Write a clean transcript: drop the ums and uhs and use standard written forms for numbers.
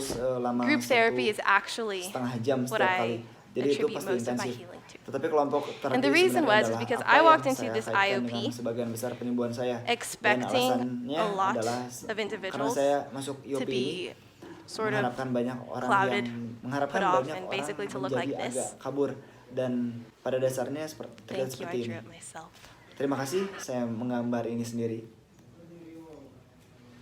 selama group therapy is 1,5 actually jam what setiap kali. Jadi itu attribute pasti most of my intensif. healing to. Tetapi kelompok terapi And the reason sebenarnya was adalah because apa I yang walked into saya this kaitkan IOP dengan sebagian besar penyembuhan saya. Dan expecting alasannya a lot adalah of karena individuals saya masuk to IOP ini be sort of mengharapkan banyak orang clouded, yang mengharapkan put off, banyak and orang basically to look menjadi like this. agak kabur dan pada dasarnya terlihat Thank you, seperti I ini. drew it myself. Terima kasih, saya menggambar ini sendiri.